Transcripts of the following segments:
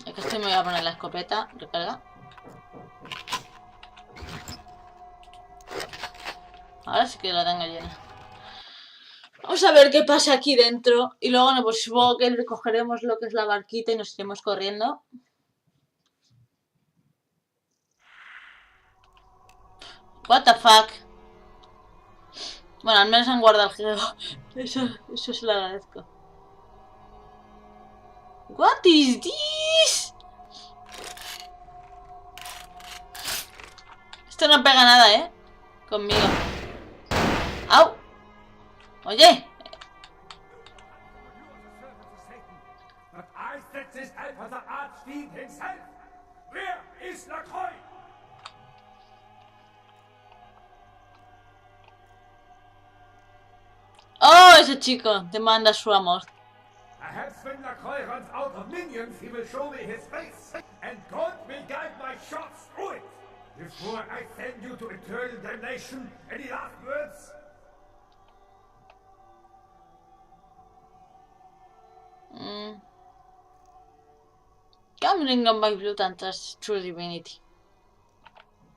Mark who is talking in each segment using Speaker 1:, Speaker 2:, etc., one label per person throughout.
Speaker 1: Es que me voy a poner la escopeta. Recarga. Ahora sí que la tengo llena. Vamos a ver qué pasa aquí dentro. Y luego, no, pues supongo que recogeremos lo que es la barquita y nos iremos corriendo. What the fuck. Bueno, al menos han guardado el juego. Eso se lo agradezco. What is this? Esto no pega nada, ¿eh? Conmigo. ¡Au! Oye. Oh, ese chico te manda su amor.
Speaker 2: When Lakoy runs out of minions, he will show me his face, and God will guide my shots through it. Before I send you to eternal damnation, any last words?
Speaker 1: Gambling on my blood and trust true divinity.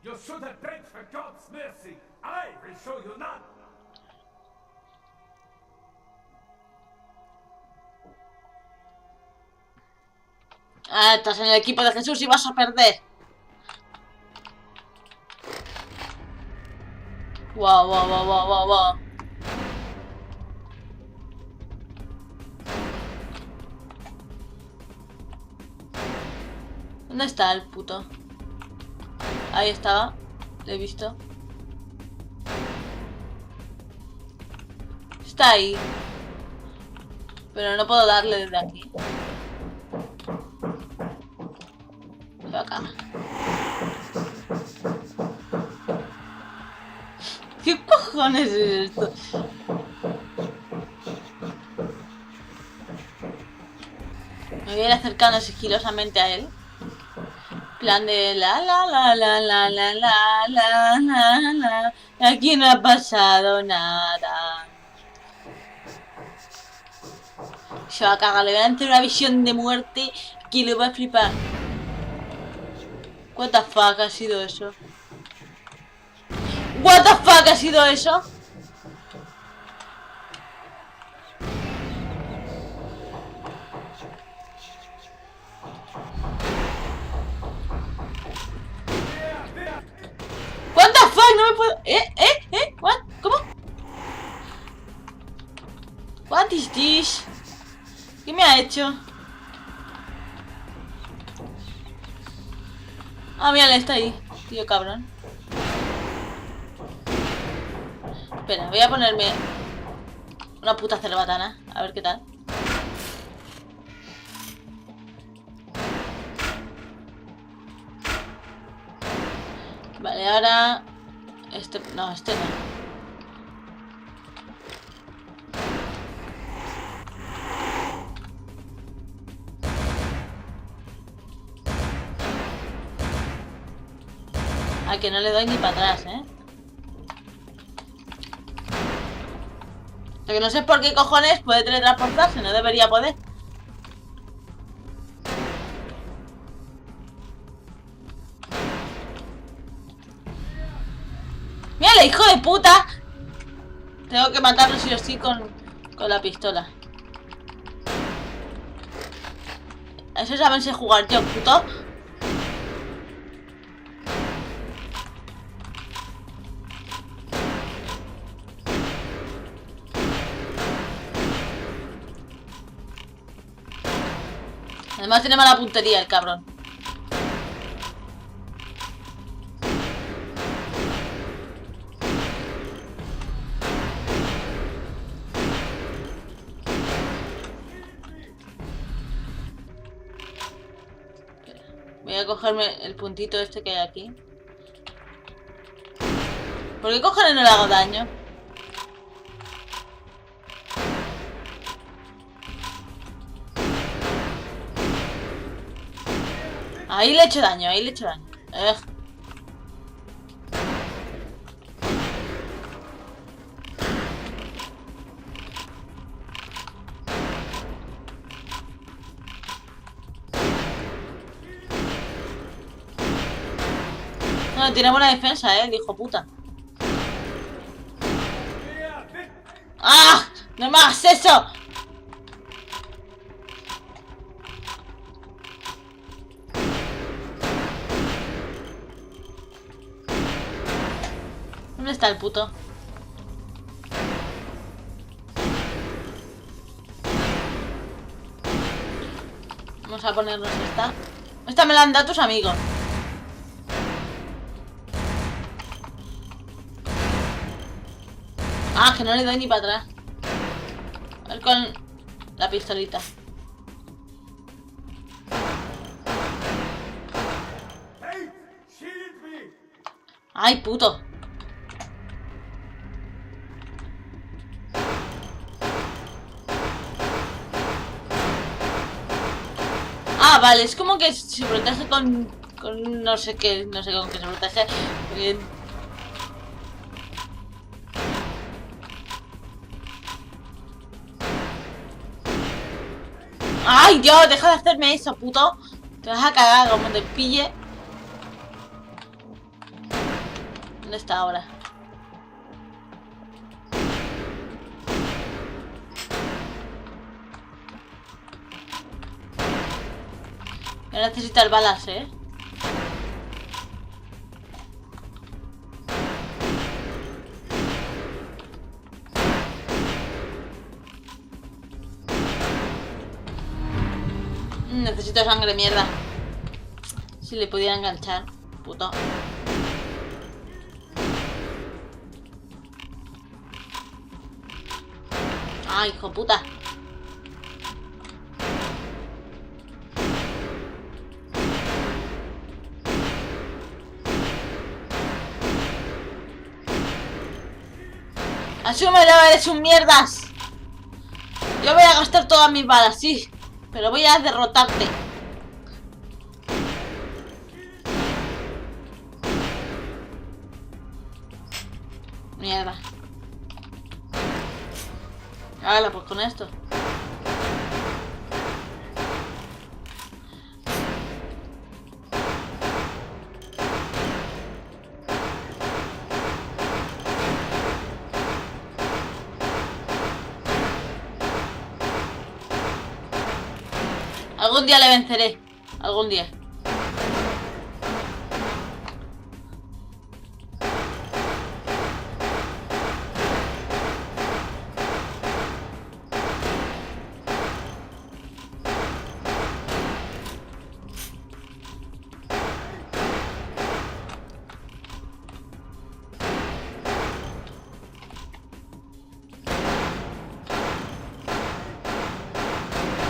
Speaker 2: You should have begged for God's mercy. I will show you none.
Speaker 1: Ah, estás en el equipo de Jesús y vas a perder. Wow, wow, wow, wow, wow, wow. ¿Dónde está el puto? Ahí estaba. Lo he visto. Está ahí. Pero no puedo darle desde aquí. Voy acá. ¿Qué cojones es esto? Me voy a ir acercando sigilosamente a él. Plan de la. Aquí no ha pasado nada. Se va a cagar, le voy a hacer una visión de muerte que le va a flipar. What the fuck ha sido eso? What the fuck ha sido eso? What the fuck, no me puedo... What? ¿Cómo? What is this? ¿Qué me ha hecho? Ah, mira, está ahí, tío cabrón. Espera, voy a ponerme una puta cerbatana, a ver qué tal. Vale, ahora... este no. A que no le doy ni para atrás, ¿eh? Lo que no sé por qué cojones puede teletransportarse, no debería poder. ¡Mírale, hijo de puta! Tengo que matarlo sí o sí con la pistola. Eso saben jugar yo, puto. Además tiene mala puntería el cabrón. Voy a cogerme el puntito este que hay aquí. ¿Por qué cojones no le hago daño? Ahí le he hecho daño, No, tiene buena defensa, el hijo puta. ¡Ah! ¡No me hagas eso! ¿Dónde está el puto? Vamos a ponernos esta. Esta me la han dado tus amigos. Ah, que no le doy ni para atrás. A ver con la pistolita. Ay, puto. Ah, vale, es como que se protege con no sé qué, no sé con qué se protege. Bien. ¡Ay, Dios! Deja de hacerme eso, puto. Te vas a cagar como te pille. ¿Dónde está ahora? Voy a necesitar balas, ¿eh? Necesito sangre, mierda. Si le pudiera enganchar, puto. ¡Ay, hijo puta! ¡Asúmelo, eres un mierdas! Yo voy a gastar todas mis balas, sí. Pero voy a derrotarte. Mierda. Hágala pues con esto. Algún día le venceré. Algún día.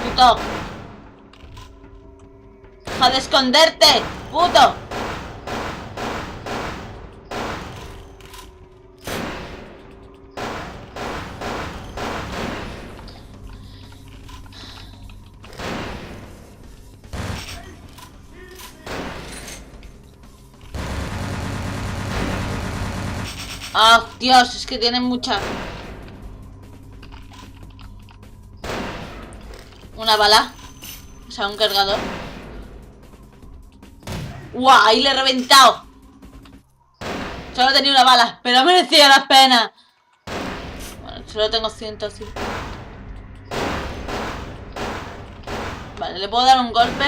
Speaker 1: Puto. ¡Deja de esconderte! ¡Puto! ¡Ah, Dios! Es que tienen mucha... Una bala. O sea, un cargador. ¡Guau! Ahí le he reventado. Solo tenía una bala, pero merecía la pena. Bueno, solo tengo 105. Vale, le puedo dar un golpe.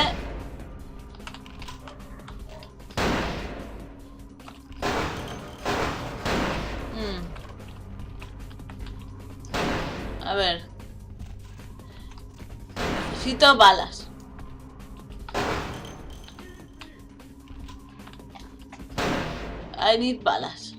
Speaker 1: A ver. Necesito balas. I need balas.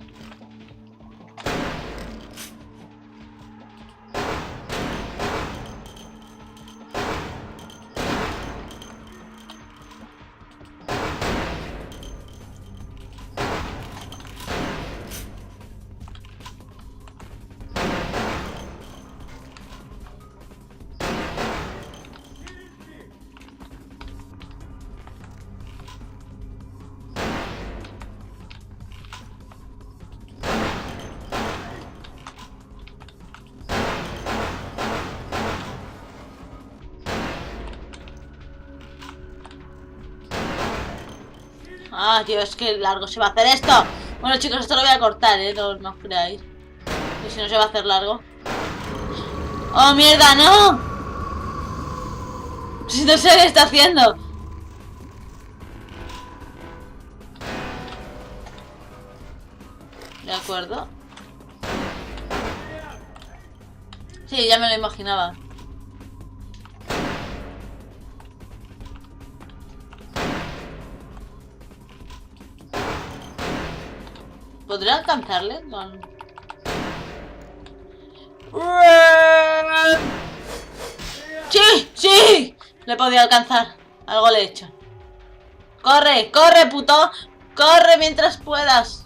Speaker 1: Ah, Dios, qué largo se va a hacer esto. Bueno, chicos, esto lo voy a cortar, no os creáis. Y si no se va a hacer largo. ¡Oh, mierda, no! Si no sé qué está haciendo. De acuerdo. Sí, ya me lo imaginaba. ¿Podré alcanzarle? No. ¡Sí! ¡Sí! Le podía alcanzar. Algo le he hecho. ¡Corre! ¡Corre, puto! ¡Corre mientras puedas!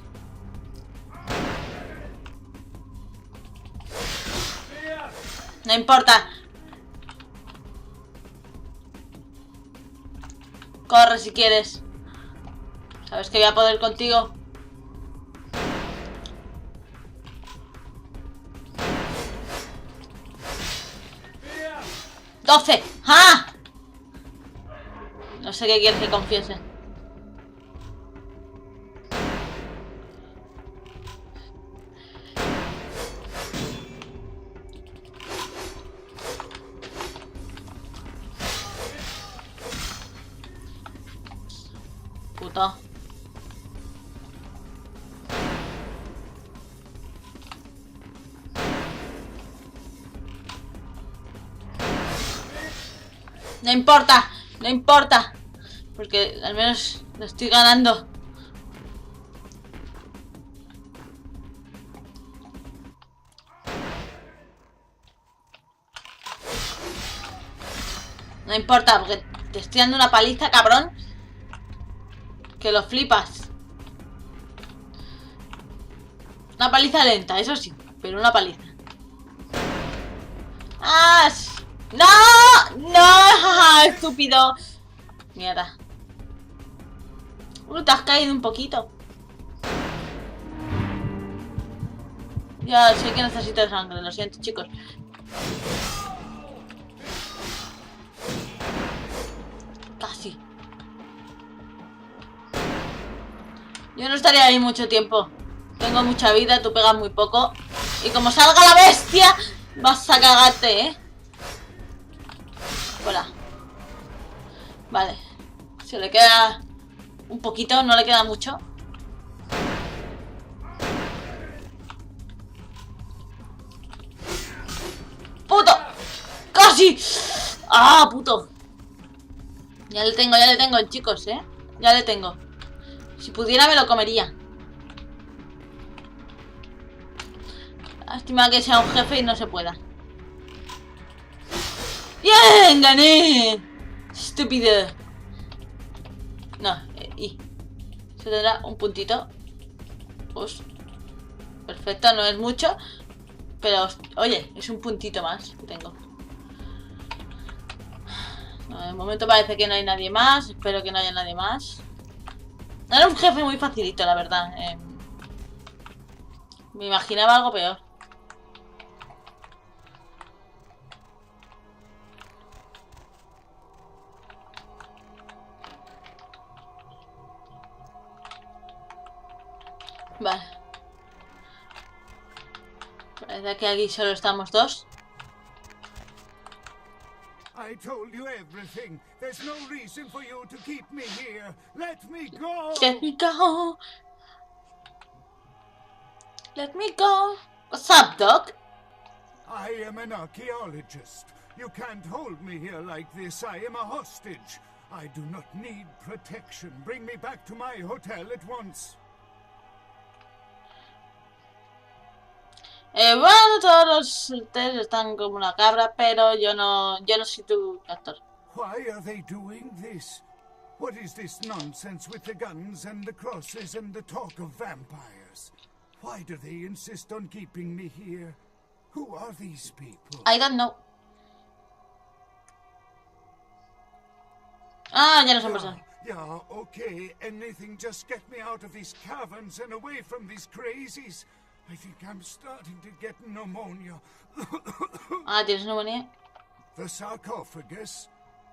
Speaker 1: No importa. Corre si quieres. Sabes que voy a poder contigo. 12. ¡Ah! No sé qué quieres que confiese. Puto. No importa, no importa. Porque al menos lo estoy ganando. No importa, porque te estoy dando una paliza, cabrón. Que lo flipas. Una paliza lenta, eso sí. Pero una paliza. ¡Ah! ¡No! ¡No! ¡Estúpido! Mierda. Te has caído un poquito. Ya sé que necesito sangre, lo siento, chicos. Casi. Yo no estaría ahí mucho tiempo. Tengo mucha vida, tú pegas muy poco. Y como salga la bestia, vas a cagarte, ¿eh? Fuera. Vale. Se le queda un poquito, no le queda mucho. ¡Puto! ¡Casi! ¡Ah, puto! Ya le tengo, chicos, ¿eh? Ya le tengo. Si pudiera me lo comería. Lástima que sea un jefe y no se pueda. ¡Bien! ¡Gané! Estúpido. No, y se tendrá un puntito. Pues perfecto, no es mucho. Pero, oye, es un puntito más que tengo. No, de momento parece que no hay nadie más. Espero que no haya nadie más. Era un jefe muy facilito, la verdad. Me imaginaba algo peor. Vale. Parece que aquí solo estamos dos.
Speaker 2: I told you everything. There's no reason for you to keep me here. Let me go.
Speaker 1: Let me go. Let me go. What's up, Doc?
Speaker 2: I am an archaeologist. You can't hold me here like this. I am a hostage. I do not need protection. Bring me back to my hotel at once.
Speaker 1: Bueno, todos los hoteles están como una cabra, pero yo no soy tu actor.
Speaker 2: Why are they doing this? What is this nonsense with the guns and the crosses and the talk of vampires? Why do they insist on keeping me here? Who are these people?
Speaker 1: I don't know. Ah, ya nos han pasado.
Speaker 2: Yeah, okay. Anything, just get me out of these caverns and away from these crazies. I think I'm starting to get pneumonia.
Speaker 1: Ah, ¿tienes neumonía?
Speaker 2: The sarcophagus?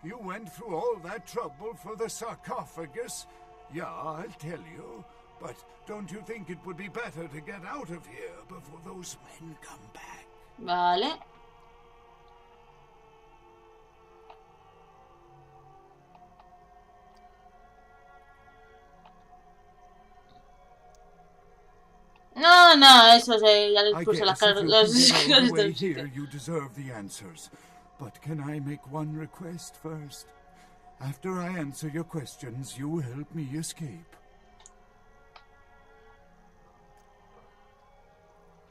Speaker 2: You went through all that trouble for the sarcophagus?
Speaker 3: Yeah, I'll tell you. But don't you think it would be better to get out of here before those men come back?
Speaker 1: Vale. No, no, eso ya les
Speaker 3: I
Speaker 1: puse las
Speaker 3: guess if you
Speaker 1: caras
Speaker 3: can get all the way
Speaker 1: del
Speaker 3: here,
Speaker 1: sitio.
Speaker 3: you deserve the answers. But can I make one request first? After I answer your questions, you help me escape.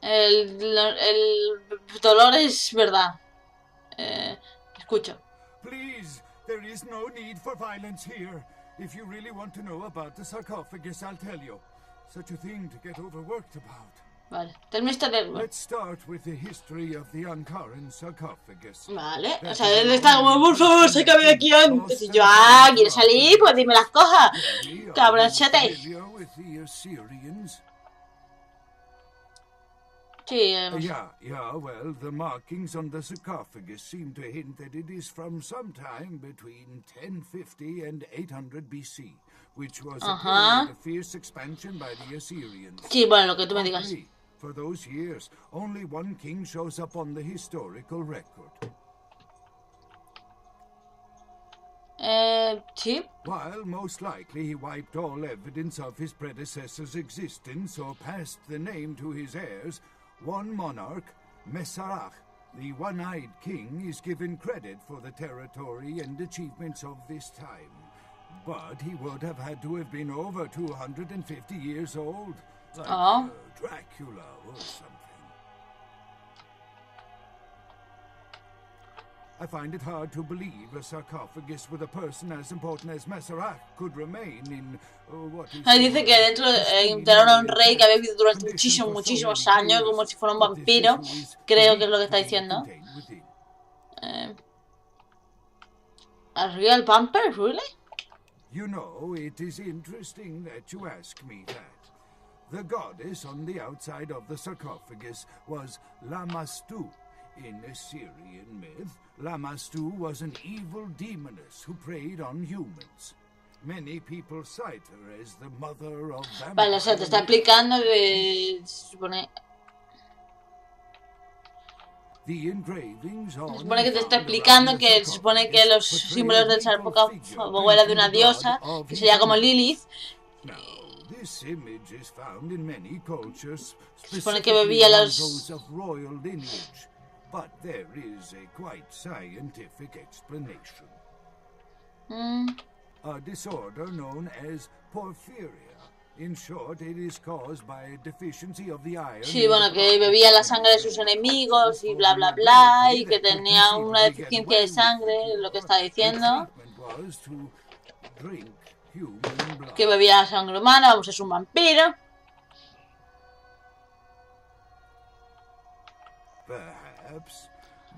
Speaker 1: El dolor es verdad. Escucho.
Speaker 3: Please, there is no need for violence here. If you really want to know about the sarcophagus, I'll tell you. Such a thing to get overworked about.
Speaker 1: Vale, tell me esta del...
Speaker 3: Let's start with the history of the Ankaran sarcophagus.
Speaker 1: Vale, o sea, él está como, por favor, sácame de aquí antes. Y yo, ¿quieres salir? Pues dime las cosas. Cabronchete.
Speaker 3: Familiar with the Assyrians?
Speaker 1: Sí,
Speaker 3: Yeah, well, the markings on the sarcophagus seem to hint that it is from sometime between 1050 and 800 BC, which was a period of fierce expansion by the Assyrians.
Speaker 1: sí, bueno, lo que tú me digas.
Speaker 3: For those years, only one king shows up on the historical record.
Speaker 1: Sí.
Speaker 3: While most likely he wiped all evidence of his predecessor's existence or passed the name to his heirs, one monarch, Mesarach, the one-eyed king, is given credit for the territory and achievements of this time. But he would have had to have been over 250 years old, like Dracula or something. I find it hard to believe a sarcophagus with a person as important as Mesarach could remain in what is...
Speaker 1: Dice que dentro enterraron a un rey que había vivido durante muchísimos años, como si fuera un vampiro. Creo que es lo que está diciendo. ¿A real vampire, really?
Speaker 3: You know, it is interesting that you ask me that. The goddess on the outside of the sarcophagus was Lamastu. In Assyrian myth, Lamastu was an evil demoness who preyed on humans. Many people cite her as the mother of vampires.
Speaker 1: Vale, o sea, te está explicando que se supone...
Speaker 3: The engravings
Speaker 1: Se supone que te está explicando que se supone que los símbolos del sarcófago eran de una diosa, que sería como Lilith.
Speaker 3: This image is found in many cultures,
Speaker 1: Se supone que bebía los...
Speaker 3: those of royal lineage. But there is a quite scientific explanation. A disorder known as porphyria. In short, it is caused by a deficiency of the iron.
Speaker 1: Sí, bueno, que bebía la sangre de sus enemigos y bla bla bla, y que tenía una deficiencia de sangre, lo que está diciendo. Que bebía sangre humana, vamos, es un vampiro.
Speaker 3: Perhaps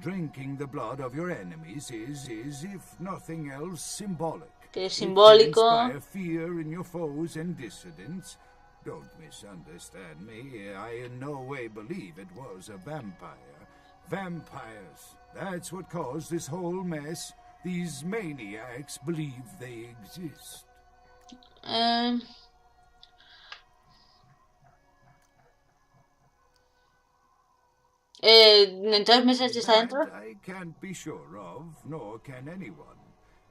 Speaker 3: drinking the blood of your enemies is, if nothing else, symbolic.
Speaker 1: Que es simbólico.
Speaker 3: It can inspire fear in your foes and dissidents. Don't misunderstand me. I in no way believe it was a vampire. Vampires. That's what caused this whole mess. These maniacs believe they exist.
Speaker 1: Entonces meses está dentro.
Speaker 3: I can't be sure of, nor can anyone.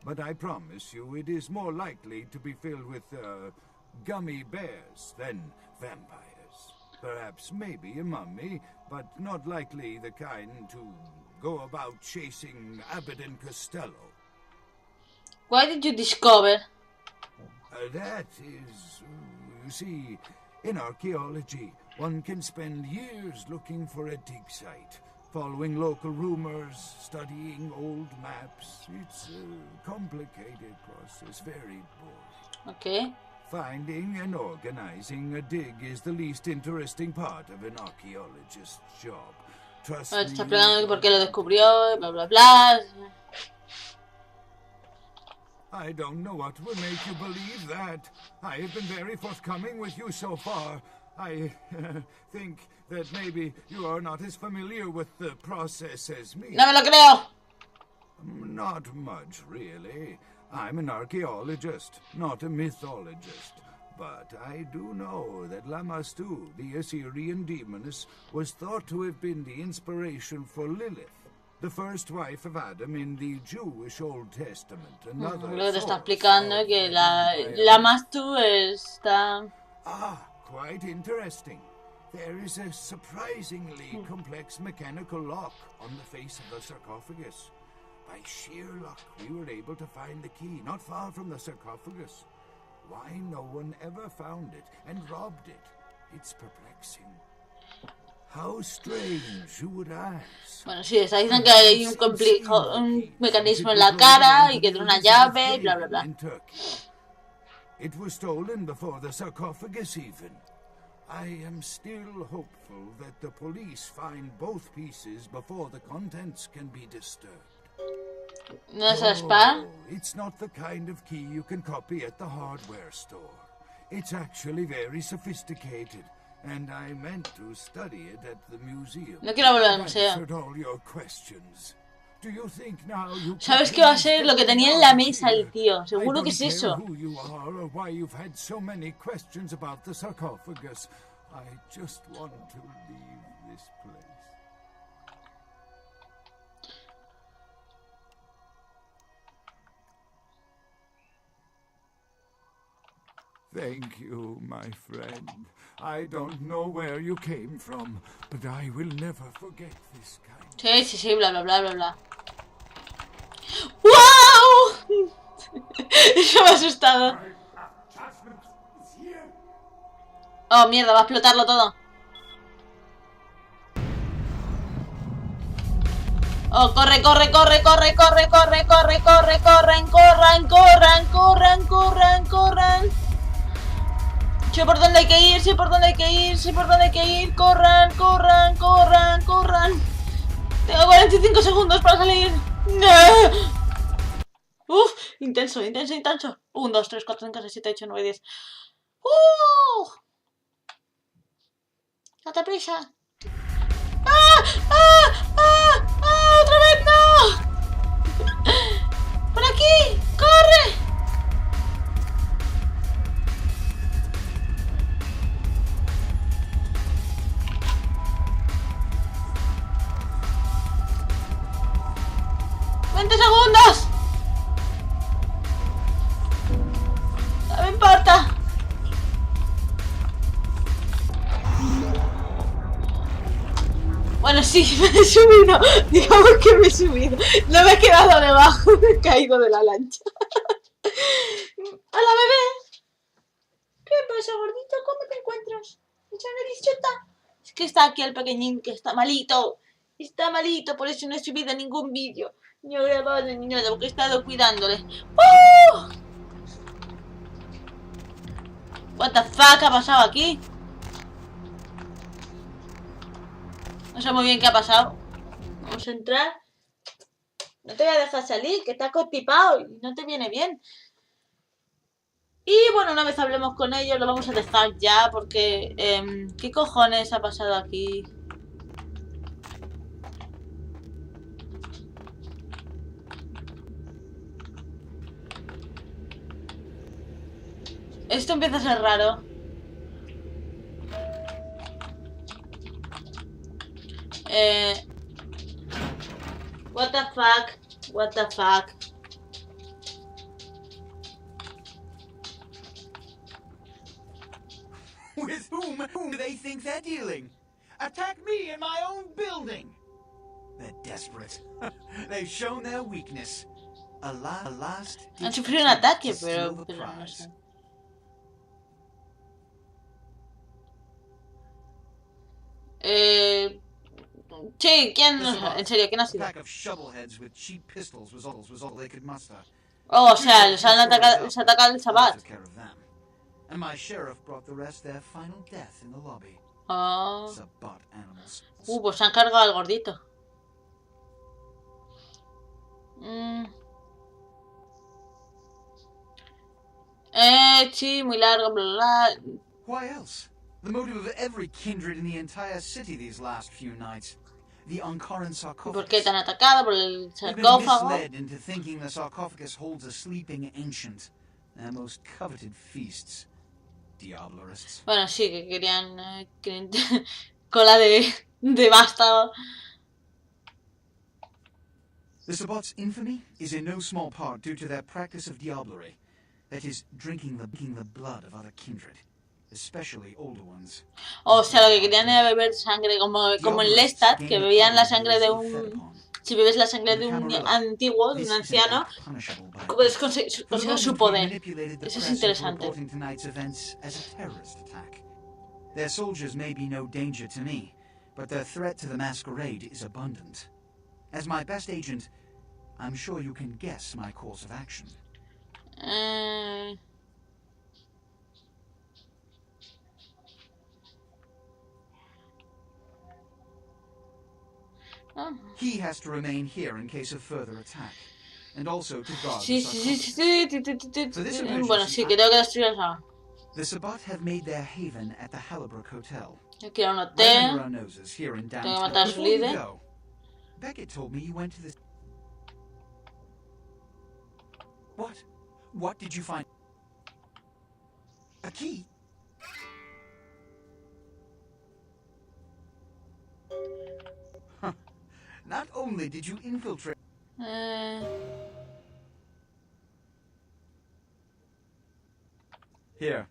Speaker 3: But I promise you it is more likely to be filled with gummy bears than vampires. Perhaps maybe a mummy, but not likely the kind to go about chasing Abbott and Costello.
Speaker 1: Why did you discover?
Speaker 3: That is, you see, in archaeology, one can spend years looking for a dig site, following local rumors, studying old maps. It's a complicated process, very boring.
Speaker 1: Okay.
Speaker 3: Finding and organizing a dig is the least interesting part of an archaeologist's job. Trust me.
Speaker 1: Está explicando por qué lo descubrió, bla bla bla.
Speaker 3: I don't know what will make you believe that. I have been very forthcoming with you so far. I think that maybe you are not as familiar with the process as me.
Speaker 1: No me lo creo.
Speaker 3: Not much, really. I'm an archaeologist, not a mythologist. But I do know that Lamastu, the Assyrian demoness, was thought to have been the inspiration for Lilith, the first wife of Adam in the Jewish Old Testament.
Speaker 1: Luego te está explicando que Lamastu está...
Speaker 3: Ah, quite interesting. There is a surprisingly complex mechanical lock on the face of the sarcophagus. By sheer luck, we were able to find the key not far from the sarcophagus. Why no one ever found it and robbed it? It's perplexing. How strange, you would ask.
Speaker 1: Bueno, sí, está diciendo que hay un mecanismo en la cara y que tiene una llave y bla bla bla.
Speaker 3: It was stolen before the sarcophagus even. I am still hopeful that the police find both pieces before the contents can be disturbed.
Speaker 1: ¿No es spa?
Speaker 3: It's not the kind of key you can copy at the hardware store. It's actually very sophisticated, and I meant to study it at the museum.
Speaker 1: No quiero volver al museo. ¿Sabes qué va a ser? Lo que tenía en la mesa el tío. Seguro que es eso.
Speaker 3: Thank you, my friend. I don't know where you came from, but I will never forget this kind.
Speaker 1: Sí, bla, bla, bla, bla, bla. ¡Wow! Eso me ha asustado. Oh, mierda, va a explotarlo todo. Oh, corre, corre, corre, corre, corre, corre, corre, corre, corran, corran, corran, corran, corran, corran. Sé por dónde hay que ir, sé por dónde hay que ir, sé por dónde hay que ir. Corran, corran, corran, corran. Tengo 45 segundos para salir. Uf, intenso, intenso, intenso. 1, 2, 3, 4, 5, 6, 7, 8, 9, 10. Date prisa. ¡Ah! ¡Ah! ¡Ah! ¡Ah! ¡Otra vez no! ¡Por aquí! ¡Corre! ¡20 segundos! ¡Dame en parta! Bueno, sí, me he subido. Digamos que me he subido. No me he quedado debajo, me he caído de la lancha. ¡Hola, bebé! ¿Qué pasa, gordito? ¿Cómo te encuentras? ¿Esa narichota? Es que está aquí el pequeñín que está malito. Está malito, por eso no he subido ningún vídeo. Ni he grabado ni nada, porque he estado cuidándole. What the fuck ha pasado aquí? No sé muy bien qué ha pasado. Vamos a entrar. No te voy a dejar salir, que estás constipado y no te viene bien. Y bueno, una vez hablemos con ellos, lo vamos a dejar ya, porque... ¿qué cojones ha pasado aquí? Esto empieza a ser raro. What the fuck? What the fuck?
Speaker 4: With whom do they think they're dealing? Attack me in my own building! They're desperate. They've shown their weakness. A last
Speaker 1: Han sufrido un ataque, pero no sé. Sí, ¿quién? En serio, ¿quién ha sido? Oh, o sea, les han atacado, les ha atacado el Sabbat. Oh. Pues se han cargado al gordito. Sí, muy largo, bla, bla, bla.
Speaker 4: The motive of every kindred in the entire city these last few nights. the Ankaran
Speaker 1: ¿Y por qué te han
Speaker 4: sarcophagus.
Speaker 1: atacado? ¿Por el
Speaker 4: We've been
Speaker 1: sarcófago?
Speaker 4: misled into thinking the sarcophagus holds a sleeping ancient, their most coveted feasts. Diablerists.
Speaker 1: Bueno, sí, que querían cola de vástago.
Speaker 4: The Sabbat's infamy is in no small part due to their practice of diablerie, that is, drinking the blood of other kindred, especially older ones.
Speaker 1: O sea, lo que querían era beber sangre, como en Lestat, que bebían la sangre de un... Si bebes la sangre de un antiguo, de un anciano, puedes conseguir su poder. Eso es interesante.
Speaker 4: Their soldiers may be no danger to me, but their threat to the masquerade is abundant. As my best agent, I'm sure you can guess my course of action. He has to remain here in case of further attack, and also to guard the sarcophagus.
Speaker 1: Bueno, sí, que tengo que destruir esa.
Speaker 4: The Sabbat have made their haven at the Hallibrook Hotel.
Speaker 1: Yo quiero un
Speaker 4: Right
Speaker 1: hotel.
Speaker 4: under our noses here in
Speaker 1: Tengo que
Speaker 4: downtown.
Speaker 1: matar a su
Speaker 4: Before you
Speaker 1: líder.
Speaker 4: go, Beckett told me you went to the... What? What did you find? A key? Huh. Not only did you infiltrate... Here.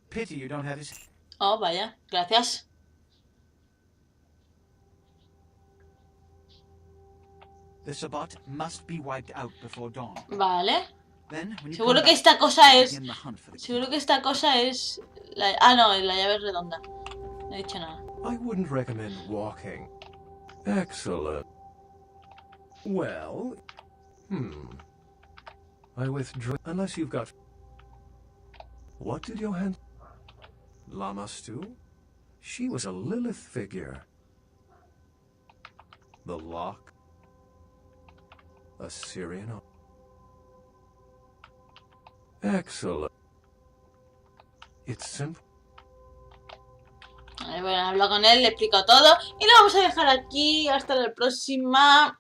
Speaker 4: Pity you don't have his...
Speaker 1: Oh, vaya, gracias.
Speaker 4: The Sabbat must be wiped out before dawn.
Speaker 1: Vale.
Speaker 4: Then, when you
Speaker 1: Seguro
Speaker 4: come
Speaker 1: que
Speaker 4: back,
Speaker 1: esta cosa es...
Speaker 4: begin the hunt for the key.
Speaker 1: Seguro que esta cosa es... Ah, no, la llave es redonda. No he dicho nada.
Speaker 5: I wouldn't recommend walking. Excellent. Well, I withdraw unless you've got... What did your hand... Lama stew? She was a Lilith figure. The lock? A Syrian... Excellent. It's simple.
Speaker 1: Bueno, hablo con él, le explico todo. Y lo vamos a dejar aquí hasta la próxima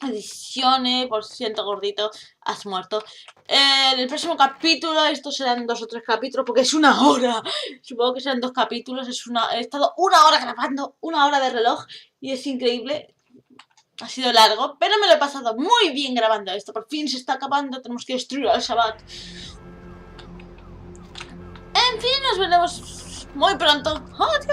Speaker 1: edición. Por siento gordito, has muerto. En el próximo capítulo, estos serán 2 o 3 capítulos, porque es 1 hora. Supongo que serán 2 capítulos. He estado 1 hora grabando, 1 hora de reloj. Y es increíble. Ha sido largo, pero me lo he pasado muy bien grabando esto. Por fin se está acabando, tenemos que destruir al Sabbat. En fin, nos veremos muy pronto. Adiós.